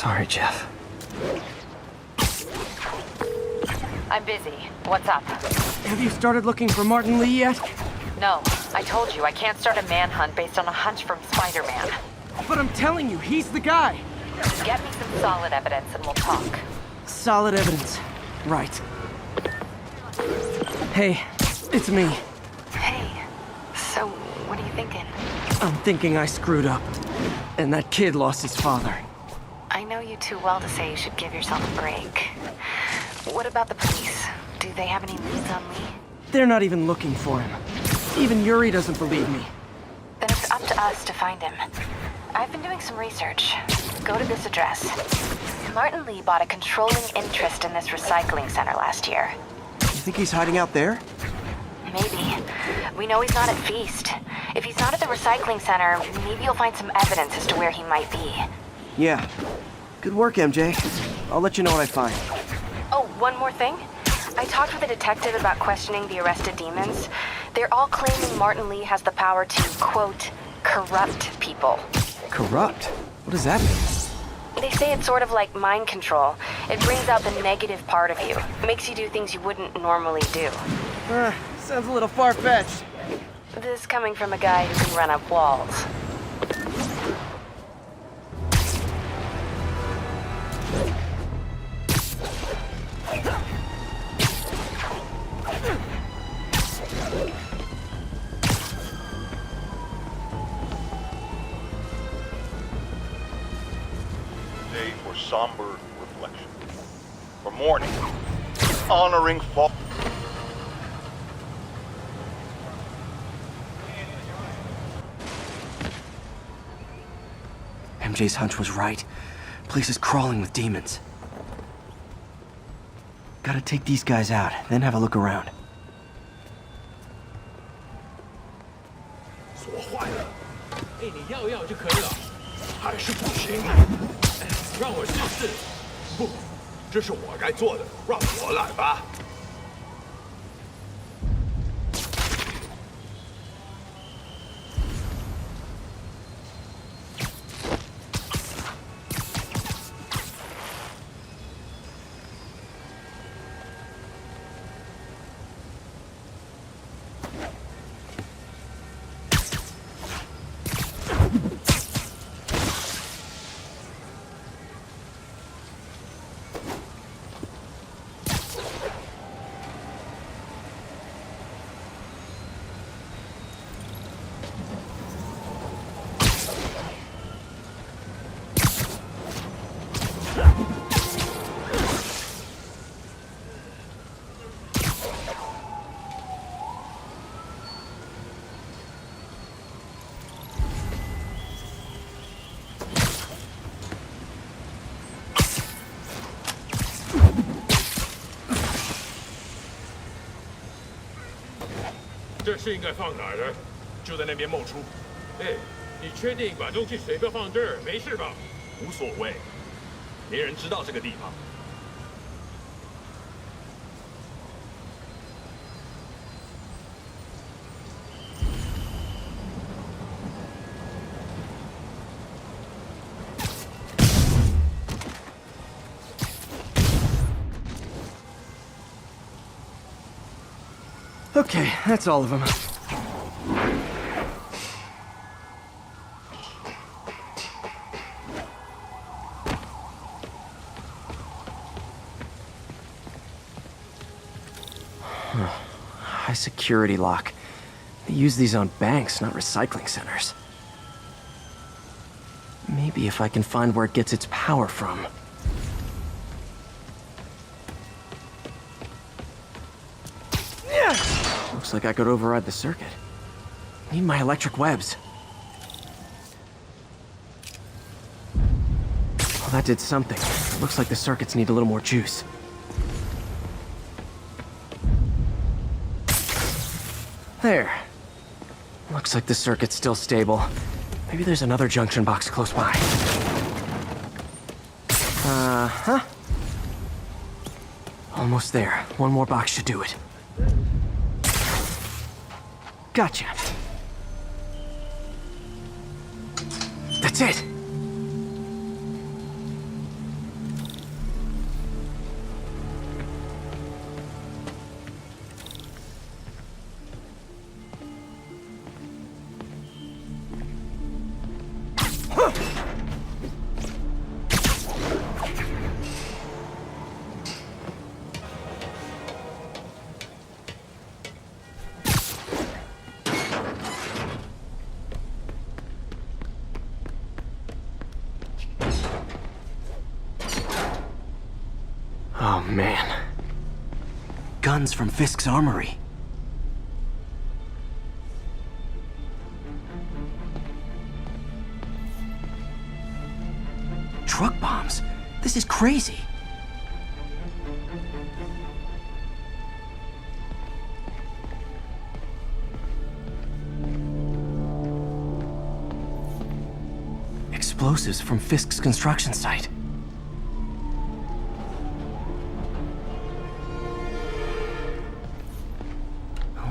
Sorry, Jeff. I'm busy. What's up? Have you started looking for Martin Lee yet? No. I told you, I can't start a manhunt based on a hunch from Spider-Man. But I'm telling you, he's the guy! Get me some solid evidence and we'll talk. Solid evidence. Right. Hey, it's me. Hey. So, what are you thinking? I'm thinking I screwed up. And that kid lost his father. I know you too well to say you should give yourself a break. What about the police? Do they have any leads on Lee? They're not even looking for him. Even Yuri doesn't believe me. Then it's up to us to find him. I've been doing some research. Go to this address. Martin Lee bought a controlling interest in this recycling center last year. You think he's hiding out there? Maybe. We know he's not at Feast. If he's not at the recycling center, maybe you'll find some evidence as to where he might be. Yeah. Good work, MJ. I'll let you know what I find. Oh, one more thing. I talked with a detective about questioning the arrested demons. They're all claiming Martin Lee has the power to, quote, corrupt people. Corrupt? What does that mean? They say it's sort of like mind control. It brings out the negative part of you. Makes you do things you wouldn't normally do. Sounds a little far-fetched. This coming from a guy who can run up walls. Day for somber reflection. For mourning, honoring fall. MJ's hunch was right. Place is crawling with demons. Gotta take these guys out, then have a look around. 锁坏了，哎，你要要就可以了，还是不行。哎，让我试试。不，这是我该做的，让我来吧。 这是应该放哪儿的？就在那边冒出。哎，你确定把东西随便放这儿没事吧？无所谓，没人知道这个地方。Okay, that's all of them. High security lock. They use these on banks, not recycling centers. Maybe if I can find where it gets its power from. Looks like I could override the circuit. Need my electric webs. Well, that did something. Looks like the circuits need a little more juice. There. Looks like the circuit's still stable. Maybe there's another junction box close by. Uh-huh. Almost there. One more box should do it. Gotcha. That's it. Oh, man. Guns from Fisk's armory. Truck bombs? This is crazy. Explosives from Fisk's construction site.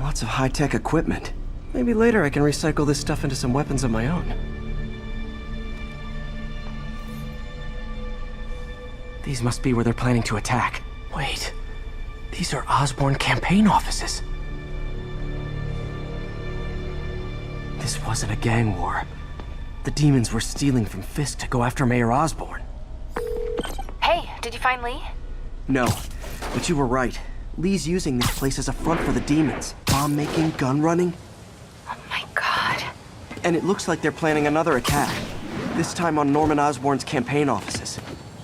Lots of high-tech equipment. Maybe later I can recycle this stuff into some weapons of my own. These must be where they're planning to attack. Wait, these are Osborn campaign offices. This wasn't a gang war. The demons were stealing from Fisk to go after Mayor Osborn. Hey, did you find Lee? No, but you were right. Lee's using this place as a front for the demons. Bomb-making, gun-running. Oh my god. And it looks like they're planning another attack. This time on Norman Osborn's campaign offices.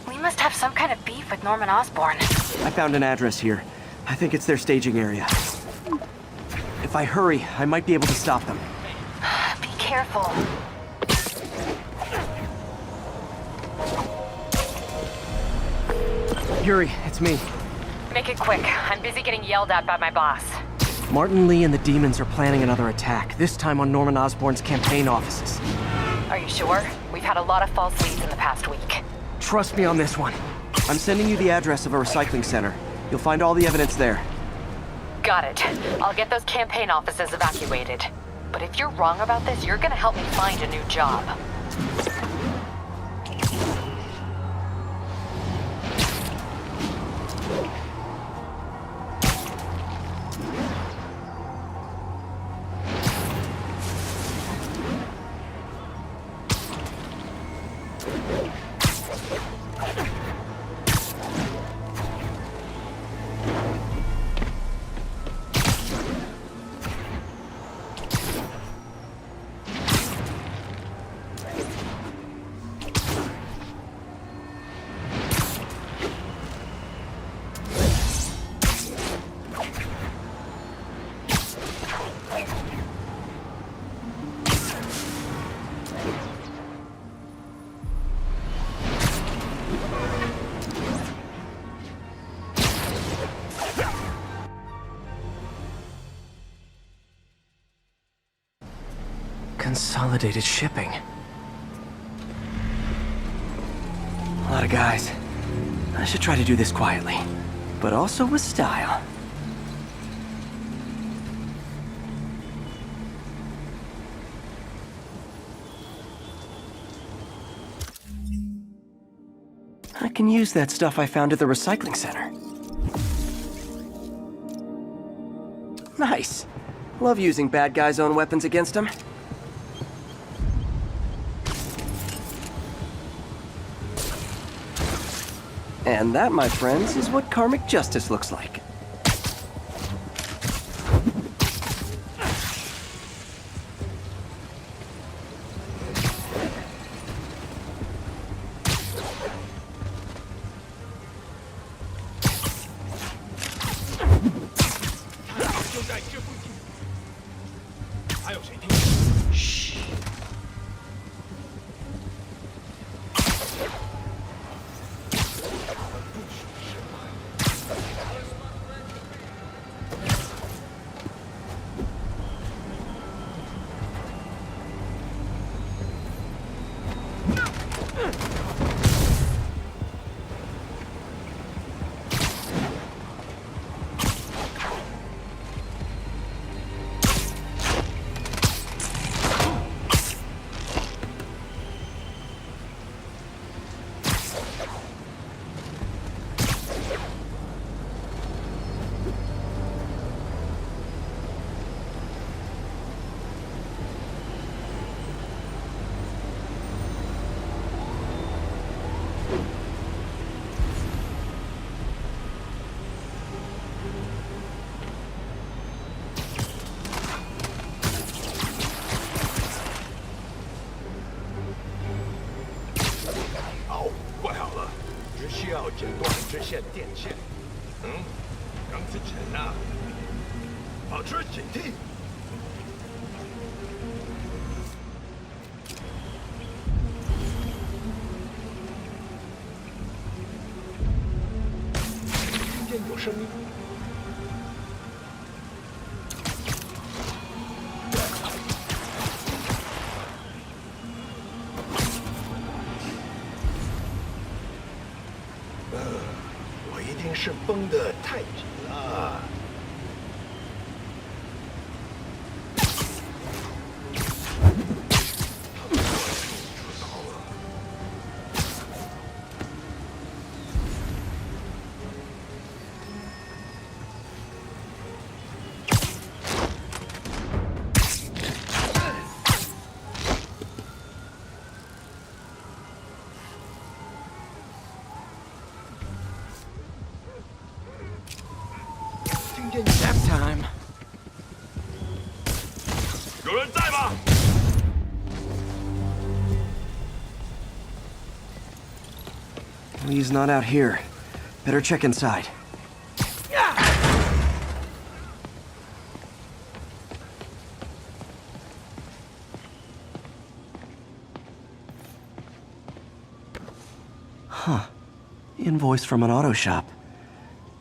We must have some kind of beef with Norman Osborn. I found an address here. I think it's their staging area. If I hurry, I might be able to stop them. Be careful. Yuri, it's me. Make it quick. I'm busy getting yelled at by my boss. Martin Lee and the demons are planning another attack, this time on Norman Osborn's campaign offices. Are you sure? We've had a lot of false leads in the past week. Trust me on this one. I'm sending you the address of a recycling center. You'll find all the evidence there. Got it. I'll get those campaign offices evacuated. But if you're wrong about this, you're gonna help me find a new job. Consolidated shipping. A lot of guys. I should try to do this quietly, but also with style. I can use that stuff I found at the recycling center. Nice. Love using bad guys' own weapons against them. And that, my friends, is what karmic justice looks like. 线电线。钢之城啊，保持警惕。听见有声音。我一定是绷得太紧了。Nap time. 有人在吗？ He's not out here. Better check inside. Huh. Invoice from an auto shop.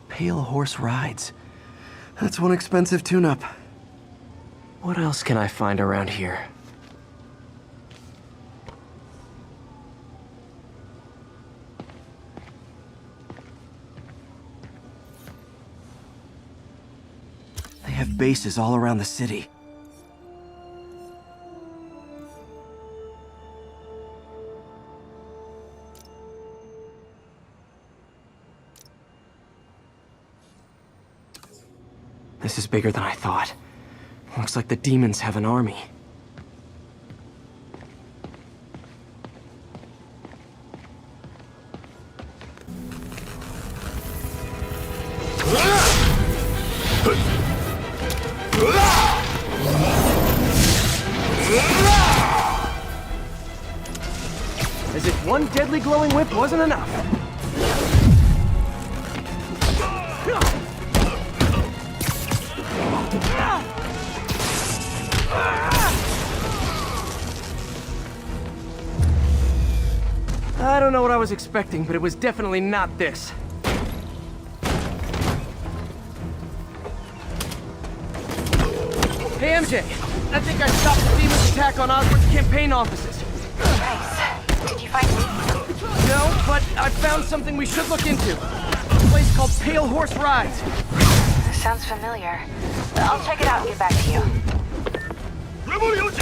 Pale Horse Rides. That's one expensive tune-up. What else can I find around here? They have bases all around the city. This is bigger than I thought. Looks like the demons have an army. As if one deadly glowing whip wasn't enough. I don't know what I was expecting, but it was definitely not this. Hey, MJ. I think I stopped the demon's attack on Osborn's campaign offices. Nice. Did you find me? No, but I found something we should look into. A place called Pale Horse Rides. Sounds familiar. I'll check it out and get back to you. 人物有情。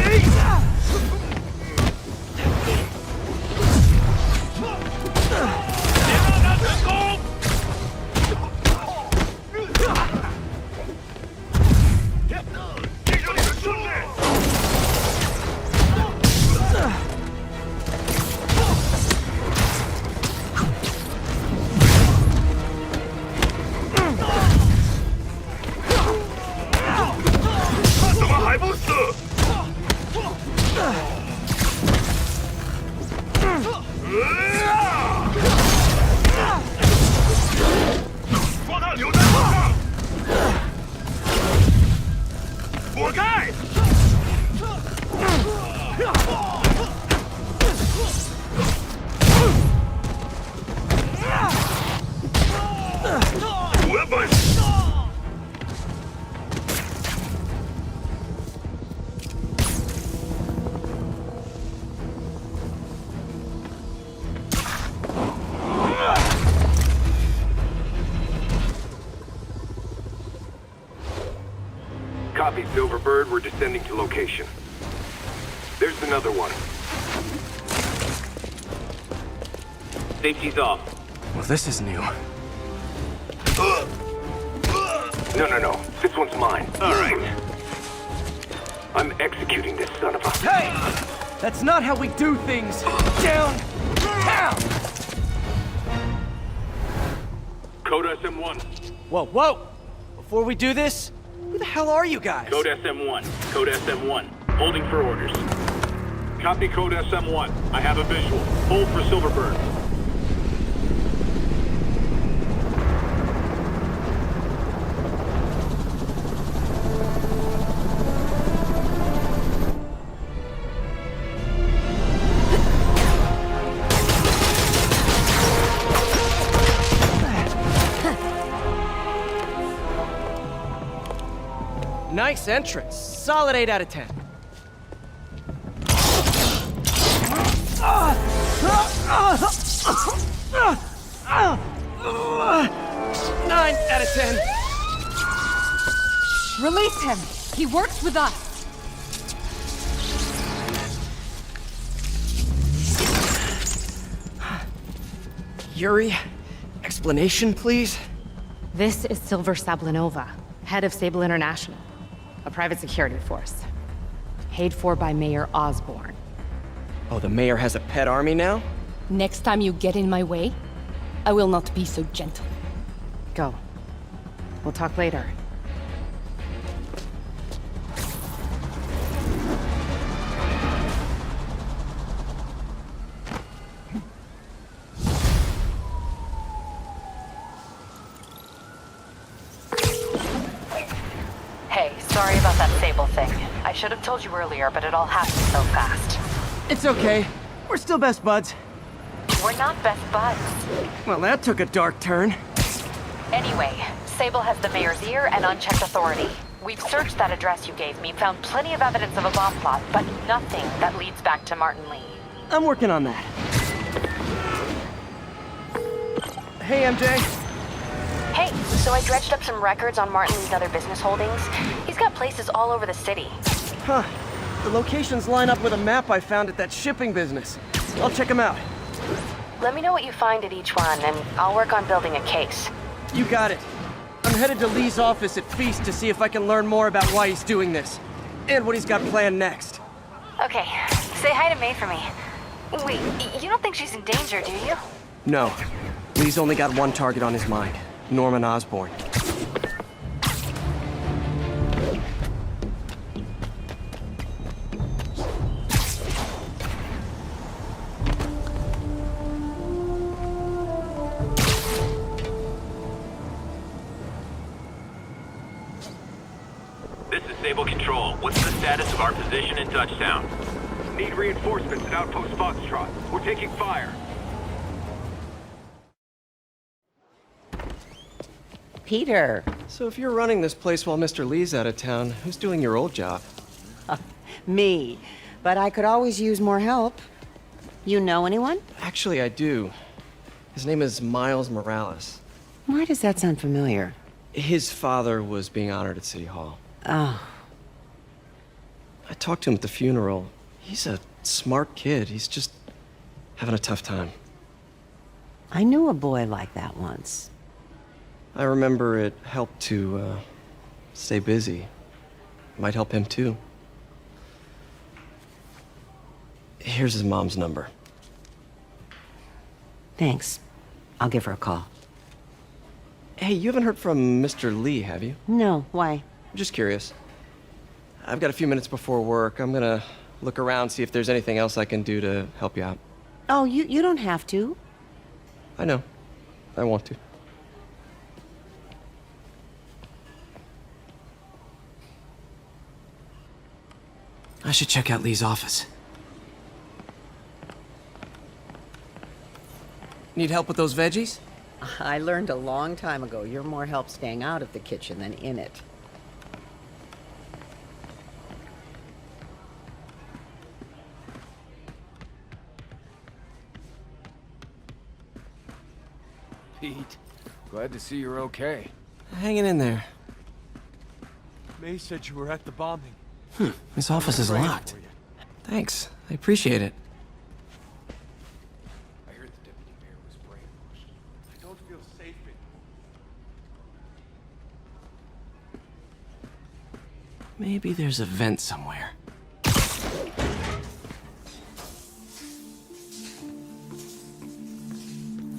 Copy, Silverbird. We're descending to location. There's another one. Safety's off. Well, this is new. No. This one's mine. All right. I'm executing this son of a... Hey! That's not how we do things! Down! Down! Code SM1. Whoa! Before we do this, who the hell are you guys? Code SM1. Code SM1. Holding for orders. Copy Code SM1. I have a visual. Hold for Silverbird. Nice entrance. Solid 8 out of 10. 9 out of 10. Release him. He works with us. Yuri, explanation, please? This is Silver Sablinova, head of Sable International, a private security force. Paid for by Mayor Osborn. Oh, the mayor has a pet army now? Next time you get in my way, I will not be so gentle. Go. We'll talk later. Hey, sorry about that Sable thing. I should have told you earlier, but it all happened so fast. It's okay. We're still best buds. We're not best buds. Well, that took a dark turn. Anyway, Sable has the mayor's ear and unchecked authority. We've searched that address you gave me, found plenty of evidence of a bomb plot, but nothing that leads back to Martin Lee. I'm working on that. Hey, MJ. Hey, so I dredged up some records on Martin Lee's other business holdings. He's got places all over the city. Huh. The locations line up with a map I found at that shipping business. I'll check them out. Let me know what you find at each one, and I'll work on building a case. You got it. I'm headed to Lee's office at Feast to see if I can learn more about why he's doing this. And what he's got planned next. Okay, say hi to May for me. Wait, you don't think she's in danger, do you? No. Lee's only got one target on his mind. Norman Osborn. This is Sable Control. What's the status of our position in touchdown? Need reinforcements at Outpost Foxtrot. We're taking fire. Peter. So if you're running this place while Mr. Lee's out of town, who's doing your old job? Me. But I could always use more help. You know anyone? Actually, I do. His name is Miles Morales. Why does that sound familiar? His father was being honored at City Hall. Oh. I talked to him at the funeral. He's a smart kid. He's just having a tough time. I knew a boy like that once. I remember it helped to, stay busy. Might help him, too. Here's his mom's number. Thanks. I'll give her a call. Hey, you haven't heard from Mr. Lee, have you? No, why? Just curious. I've got a few minutes before work. I'm gonna look around, see if there's anything else I can do to help you out. Oh, you don't have to. I know. I want to. I should check out Lee's office. Need help with those veggies? I learned a long time ago you're more help staying out of the kitchen than in it. Pete, glad to see you're okay. Hanging in there. May said you were at the bombing. His office is locked. Thanks. I appreciate it. I heard the deputy mayor was brainwashed. I don't feel safe anymore. Maybe there's a vent somewhere.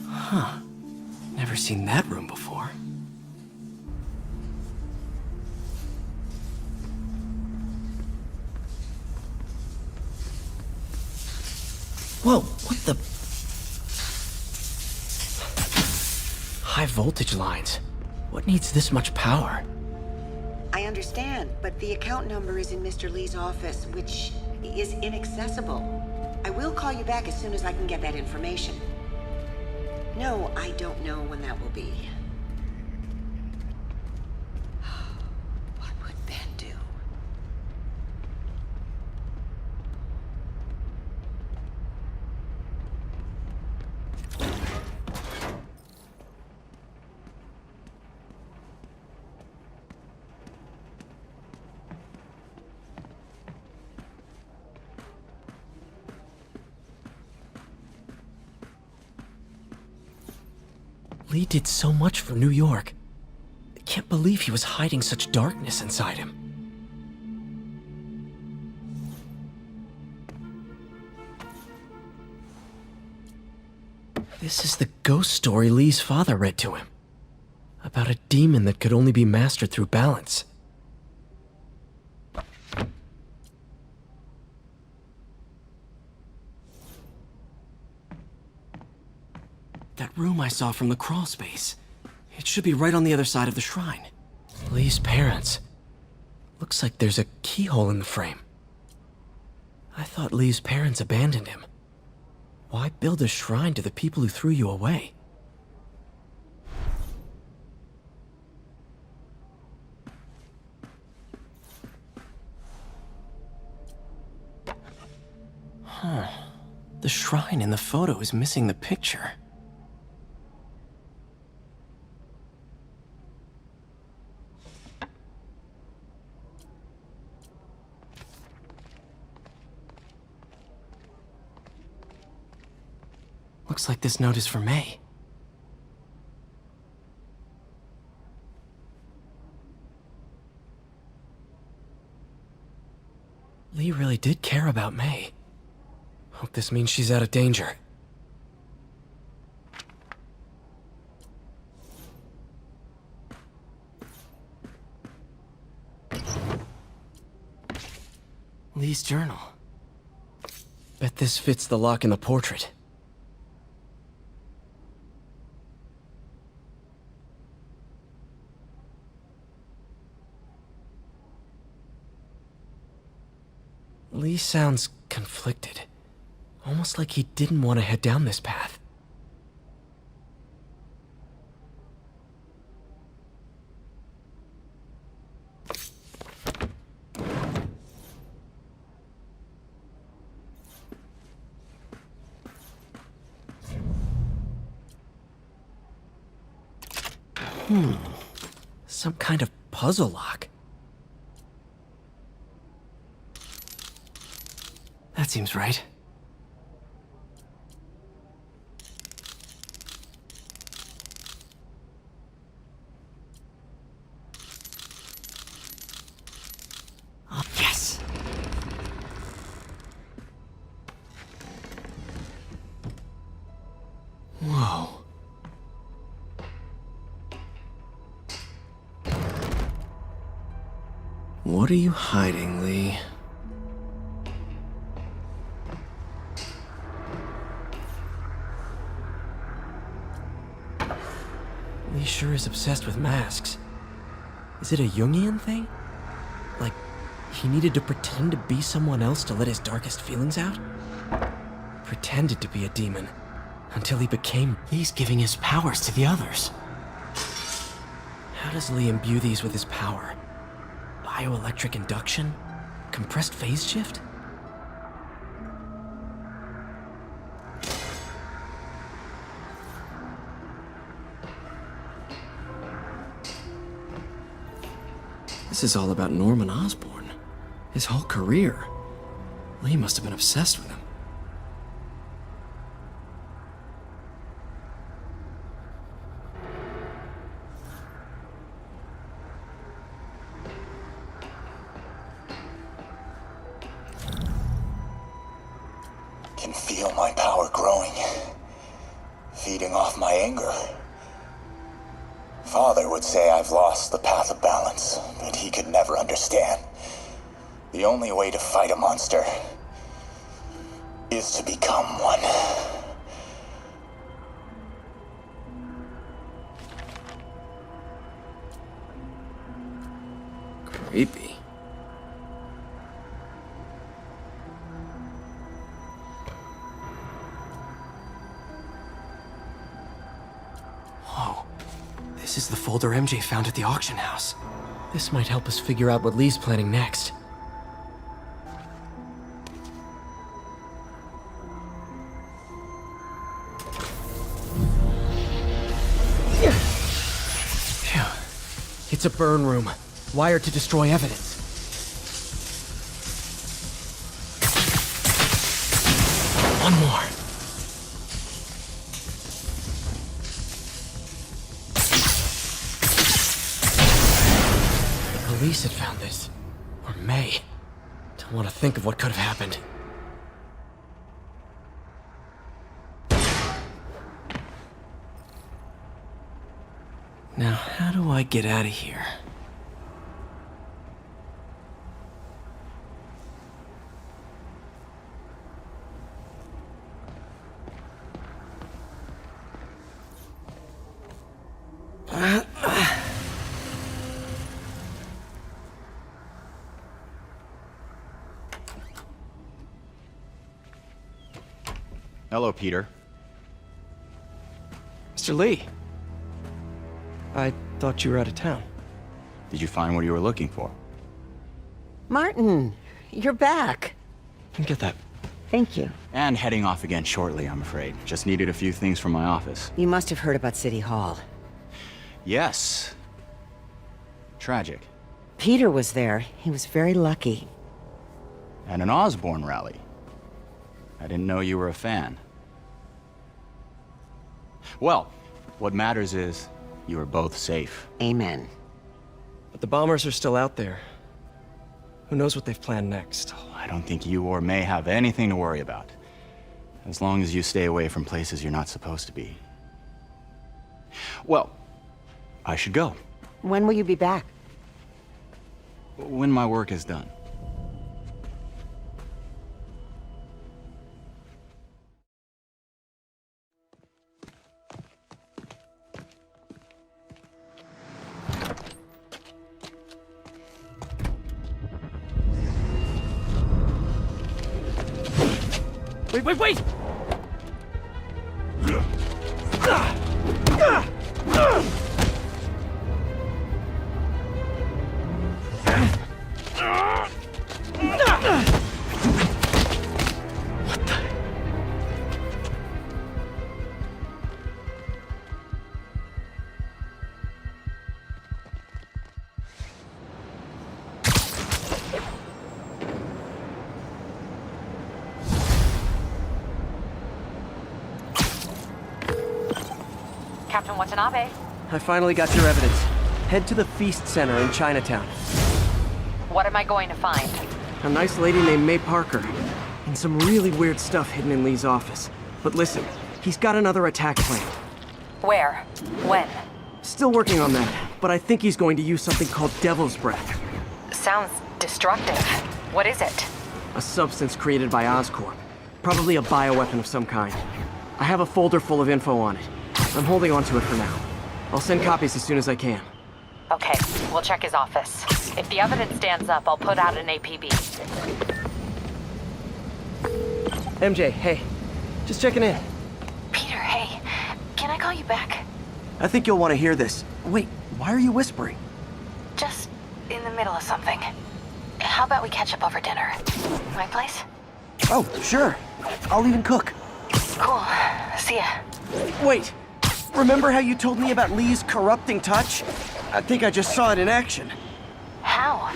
Huh. Never seen that room before. Whoa, what the? High voltage lines. What needs this much power? I understand, but the account number is in Mr. Lee's office, which is inaccessible. I will call you back as soon as I can get that information. No, I don't know when that will be. What would Ben do? Lee did so much for New York. I can't believe he was hiding such darkness inside him. This is the ghost story Lee's father read to him. About a demon that could only be mastered through balance. That room I saw from the crawl space. It should be right on the other side of the shrine. Lee's parents. Looks like there's a keyhole in the frame. I thought Lee's parents abandoned him. Why build a shrine to the people who threw you away? Huh. The shrine in the photo is missing the picture. Looks like this note is for May. Lee really did care about May. Hope this means she's out of danger. Lee's journal. Bet this fits the lock in the portrait. Lee sounds conflicted. Almost like he didn't want to head down this path. Some kind of puzzle lock. That seems right. Oh, yes! Whoa. What are you hiding, Lee? Lee sure is obsessed with masks. Is it a Jungian thing? Like, he needed to pretend to be someone else to let his darkest feelings out? Pretended to be a demon, until he became... Lee's giving his powers to the others. How does Lee imbue these with his power? Bioelectric induction? Compressed phase shift? This is all about Norman Osborn. His whole career. Lee must have been obsessed with him. Can feel my power growing, feeding off my anger. Father would say I've lost the path of balance, but he could never understand. The only way to fight a monster is to become one. Creepy. Whoa. This is the folder MJ found at the auction house. This might help us figure out what Lee's planning next. Phew. It's a burn room, wired to destroy evidence. One more. police had found this. Or May. Don't want to think of what could have happened. Now, how do I get out of here? Hello, Peter. Mr. Lee. I thought you were out of town. Did you find what you were looking for? Martin, you're back. Get that. Thank you. And heading off again shortly, I'm afraid. Just needed a few things from my office. You must have heard about City Hall. Yes. Tragic. Peter was there. He was very lucky. And an Osborn rally. I didn't know you were a fan. Well, what matters is you are both safe. Amen. But the bombers are still out there. Who knows what they've planned next? I don't think you or May have anything to worry about. As long as you stay away from places you're not supposed to be. Well, I should go. When will you be back? When my work is done. Wait! Captain Watanabe, I finally got your evidence. Head to the Feast Center in Chinatown. what am I going to find? A nice lady named May Parker. And some really weird stuff hidden in Lee's office. But listen, he's got another attack planned. Where? When? Still working on that, but I think he's going to use something called Devil's Breath. Sounds destructive. What is it? A substance created by Oscorp. Probably a bioweapon of some kind. I have a folder full of info on it. I'm holding on to it for now. I'll send copies as soon as I can. Okay, we'll check his office. If the evidence stands up, I'll put out an APB. MJ, hey. Just checking in. Peter, hey. Can I call you back? I think you'll want to hear this. Wait, why are you whispering? Just in the middle of something. How about we catch up over dinner? My place? Oh, sure. I'll even cook. Cool. See ya. Wait. Remember how you told me about Lee's corrupting touch? I think I just saw it in action. How?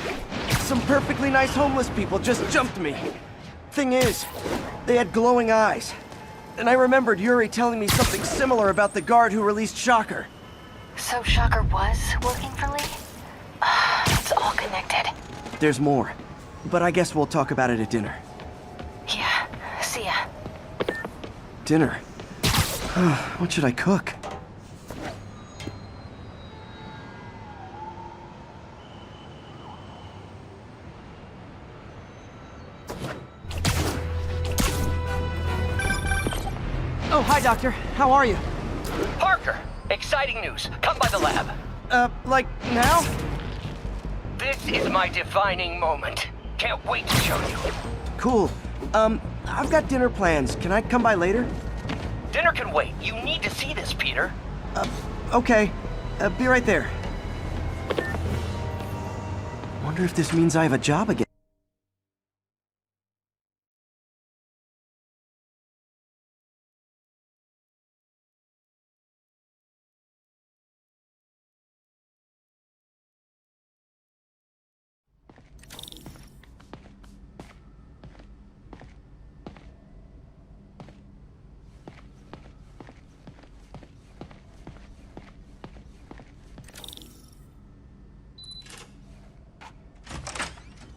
Some perfectly nice homeless people just jumped me. Thing is, they had glowing eyes. And I remembered Yuri telling me something similar about the guard who released Shocker. So Shocker was working for Lee? It's all connected. There's more. But I guess we'll talk about it at dinner. Yeah. See ya. Dinner? What should I cook? Oh, hi, Doctor. How are you? Parker, exciting news. Come by the lab. Like now? This is my defining moment. Can't wait to show you. Cool. I've got dinner plans. Can I come by later? Dinner can wait. You need to see this, Peter. Okay. Be right there. Wonder if this means I have a job again.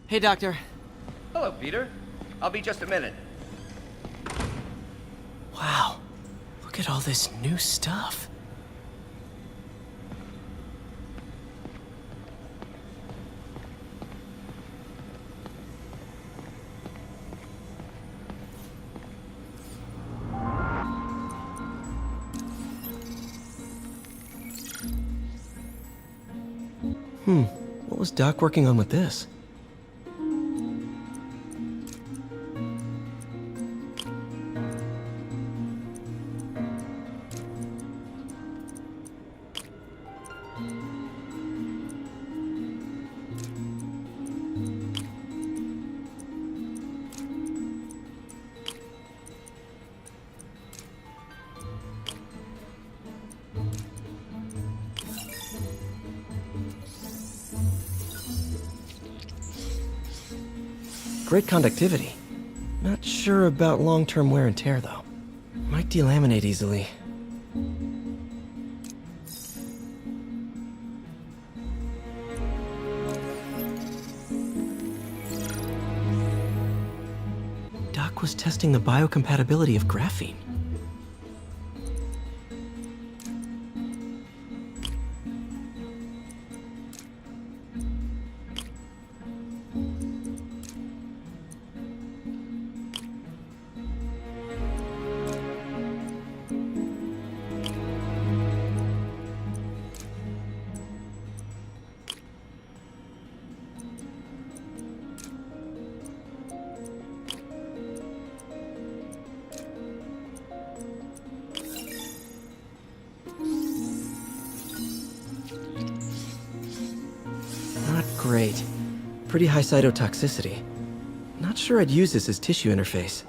Hey, Doctor. Hello, Peter. I'll be just a minute. Wow. Look at all this new stuff. What was Doc working on with this? Great conductivity. Not sure about long-term wear and tear, though. Might delaminate easily. Doc was testing the biocompatibility of graphene. Great. Pretty high cytotoxicity. Not sure I'd use this as tissue interface.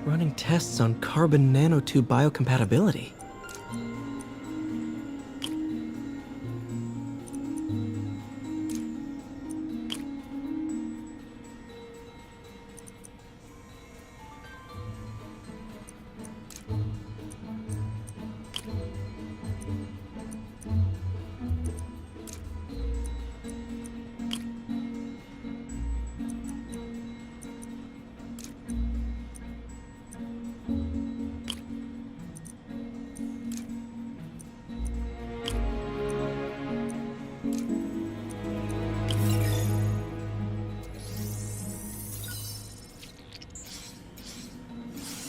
Running tests on carbon nanotube biocompatibility.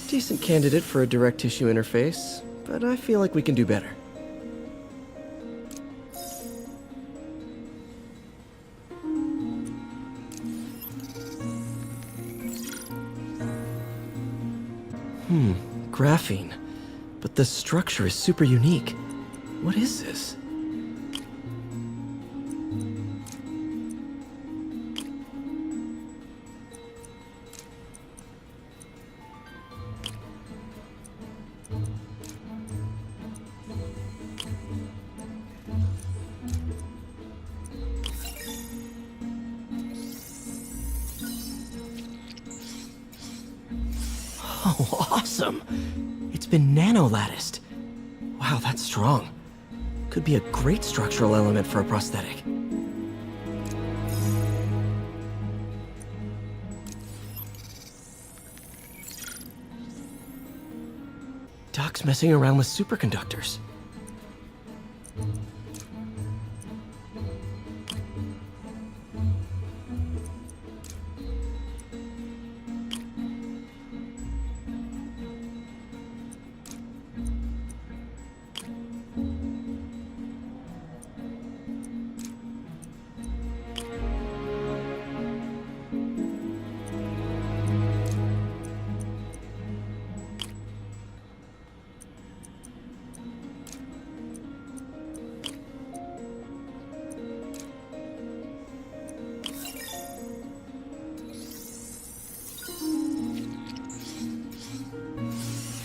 Decent candidate for a direct tissue interface, but I feel like we can do better. Graphene. But the structure is super unique. What is this? Oh, awesome! It's been nano-latticed. Wow, that's strong. Could be a great structural element for a prosthetic. Doc's messing around with superconductors.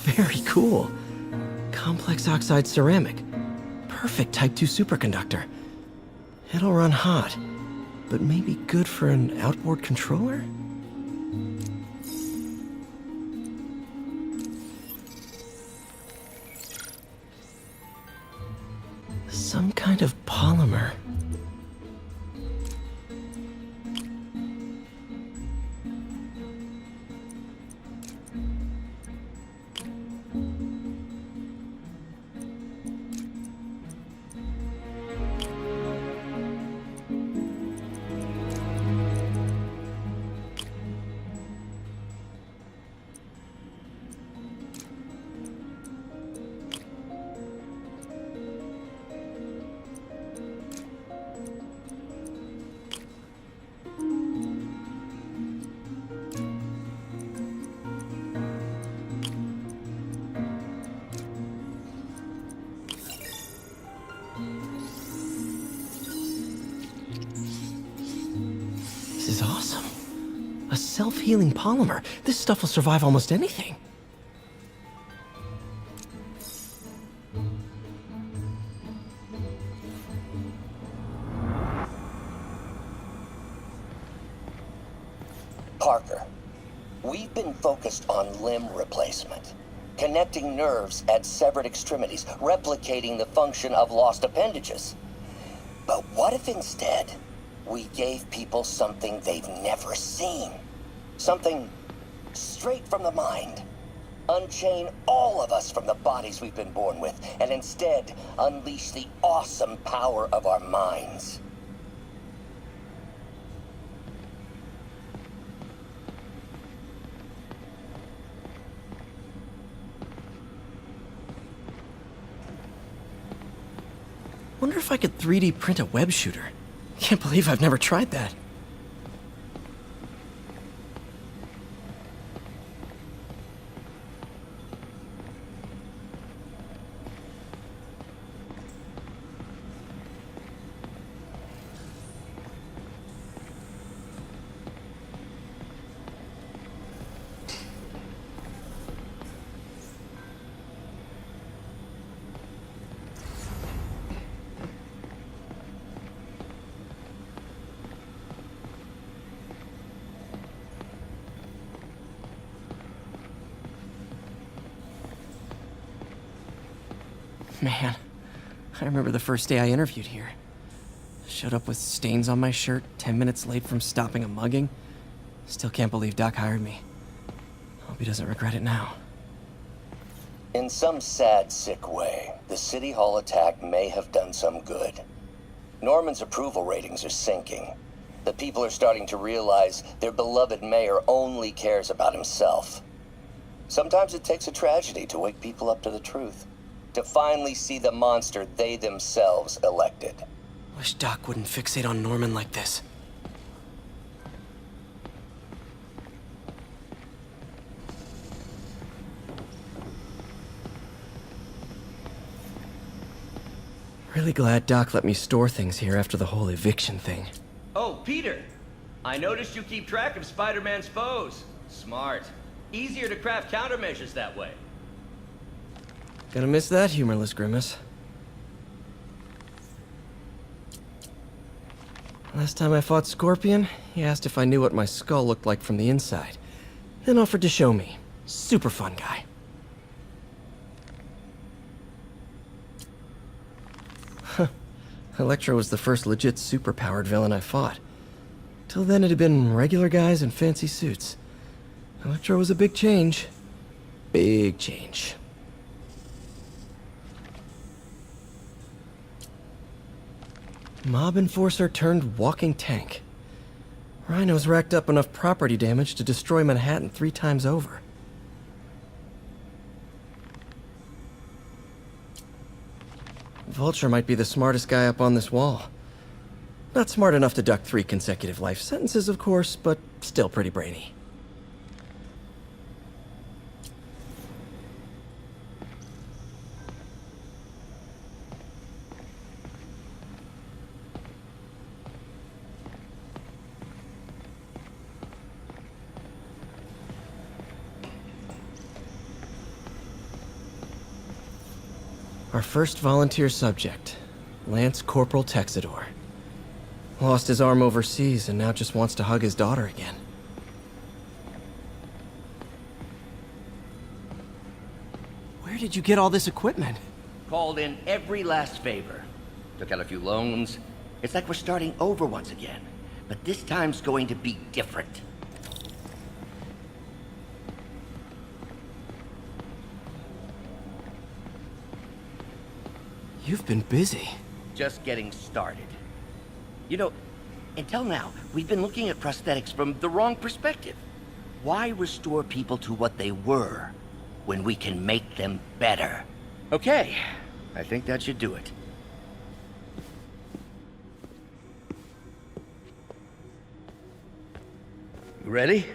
Very cool. Complex oxide ceramic. Perfect Type 2 superconductor. It'll run hot, but maybe good for an outboard controller? kind of polymer? This is awesome. A self-healing polymer. This stuff will survive almost anything. Parker, we've been focused on limb replacement, connecting nerves at severed extremities, replicating the function of lost appendages. But what if instead we gave people something they've never seen? Something straight from the mind. Unchain all of us from the bodies we've been born with, and instead unleash the awesome power of our minds. Wonder if I could 3D print a web shooter. Can't believe I've never tried that. Man, I remember the first day I interviewed here. Showed up with stains on my shirt, 10 minutes late from stopping a mugging. Still can't believe Doc hired me. Hope he doesn't regret it now. In some sad, sick way, the City Hall attack may have done some good. Norman's approval ratings are sinking. The people are starting to realize their beloved mayor only cares about himself. Sometimes it takes a tragedy to wake people up to the truth. To finally see the monster they themselves elected. Wish Doc wouldn't fixate on Norman like this. Really glad Doc let me store things here after the whole eviction thing. Oh, Peter! I noticed you keep track of Spider-Man's foes. Smart. Easier to craft countermeasures that way. Gonna miss that humorless grimace. Last time I fought Scorpion, he asked if I knew what my skull looked like from the inside, then offered to show me. Super fun guy. Huh. Electro was the first legit superpowered villain I fought. Till then it had been regular guys in fancy suits. Electro was a big change. Big change. Mob enforcer turned walking tank. Rhino's racked up enough property damage to destroy Manhattan 3 times over. Vulture might be the smartest guy up on this wall. Not smart enough to duck 3 consecutive life sentences, of course, but still pretty brainy. Our first volunteer subject, Lance Corporal Texador. Lost his arm overseas and now just wants to hug his daughter again. Where did you get all this equipment? Called in every last favor. took out a few loans. It's like we're starting over once again. But this time's going to be different. You've been busy. Just getting started. You know, until now, we've been looking at prosthetics from the wrong perspective. Why restore people to what they were when we can make them better? Okay, I think that should do it. You ready?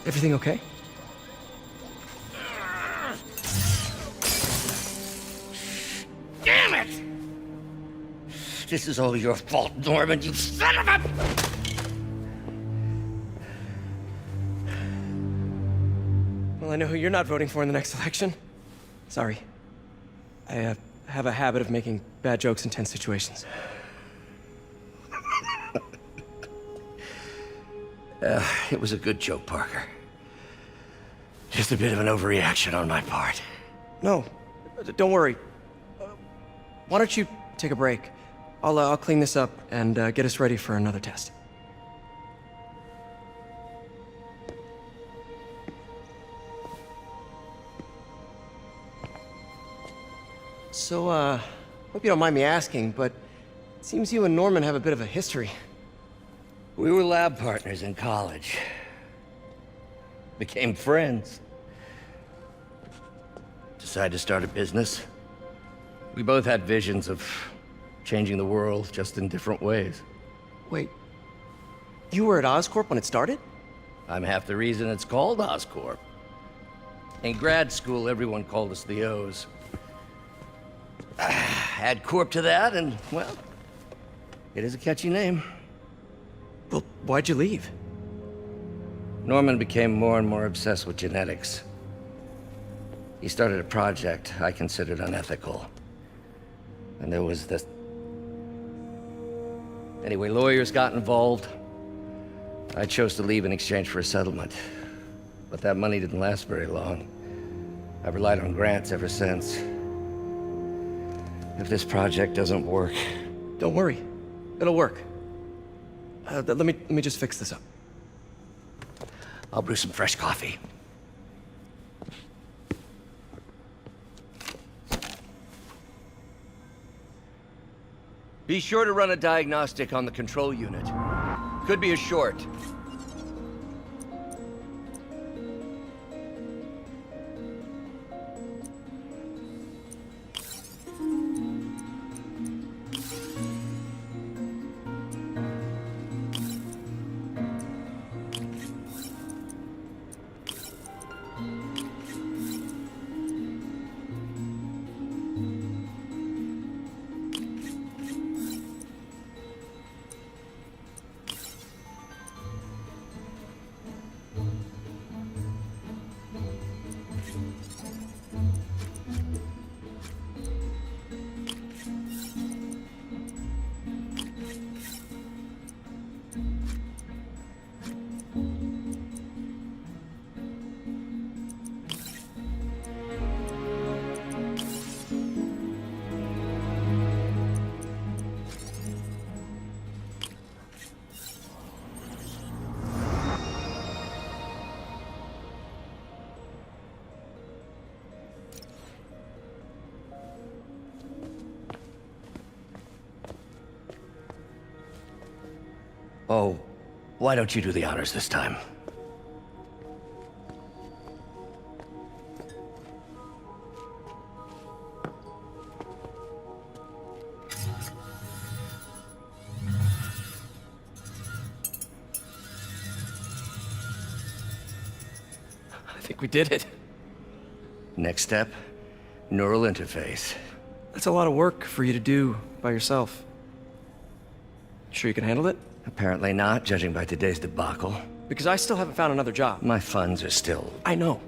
Everything okay? Damn it! This is all your fault, Norman, you son of a... Well, I know who you're not voting for in the next election. Sorry. I have a habit of making bad jokes in tense situations. It was a good joke, Parker. Just a bit of an overreaction on my part. No, don't worry. Why don't you take a break? I'll clean this up and get us ready for another test. So, hope you don't mind me asking, but it seems you and Norman have a bit of a history. We were lab partners in college. Became friends. Decided to start a business. We both had visions of changing the world, just in different ways. Wait, you were at Oscorp when it started? I'm half the reason it's called Oscorp. In grad school, everyone called us the O's. Add Corp to that, and, well, it is a catchy name. Well, why'd you leave? Norman became more and more obsessed with genetics. He started a project I considered unethical. And there was this... Anyway, lawyers got involved. I chose to leave in exchange for a settlement. But that money didn't last very long. I've relied on grants ever since. If this project doesn't work... Don't worry. It'll work. Let me just fix this up. I'll brew some fresh coffee. Be sure to run a diagnostic on the control unit. Could be a short. Oh, why don't you do the honors this time? I think we did it. Next step, neural interface. That's a lot of work for you to do by yourself. Sure you can handle it? Apparently not, judging by today's debacle. Because I still haven't found another job. My funds are still... I know.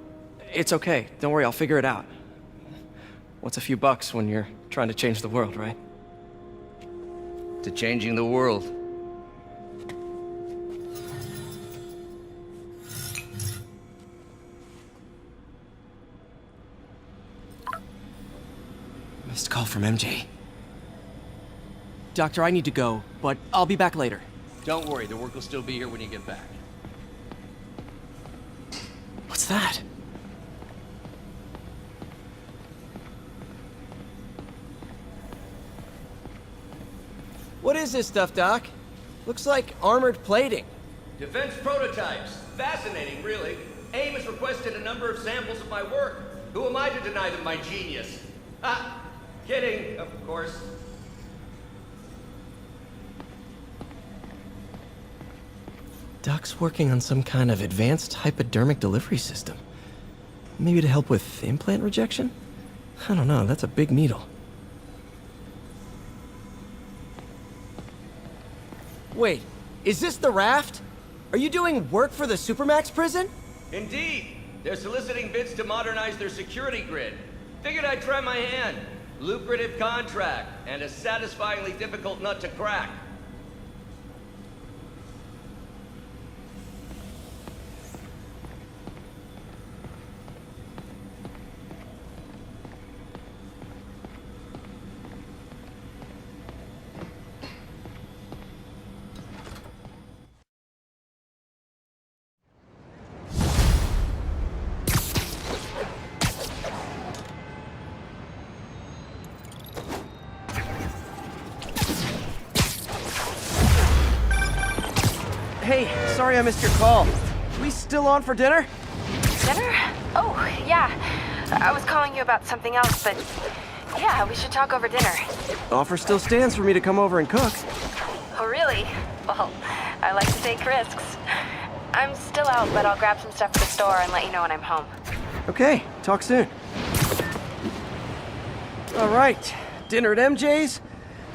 It's okay. Don't worry, I'll figure it out. What's a few bucks when you're trying to change the world, right? To changing the world. Missed call from MJ. Doctor, I need to go, but I'll be back later. Don't worry, the work will still be here when you get back. What's that? What is this stuff, Doc? Looks like armored plating. Defense prototypes. Fascinating, really. AIM has requested a number of samples of my work. Who am I to deny them my genius? Ha! Kidding, of course. Doc's working on some kind of advanced hypodermic delivery system. Maybe to help with implant rejection? I don't know, that's a big needle. Wait, is this the raft? Are you doing work for the Supermax prison? Indeed. They're soliciting bids to modernize their security grid. Figured I'd try my hand. Lucrative contract, and a satisfyingly difficult nut to crack. Hey, sorry I missed your call. We still on for dinner? Dinner? Oh, yeah. I was calling you about something else, but yeah, we should talk over dinner. Offer still stands for me to come over and cook. Oh, really? Well, I like to take risks. I'm still out, but I'll grab some stuff at the store and let you know when I'm home. Okay, talk soon. All right, dinner at MJ's.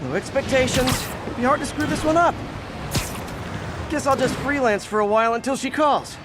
No expectations. It'd be hard to screw this one up. Guess I'll just freelance for a while until she calls.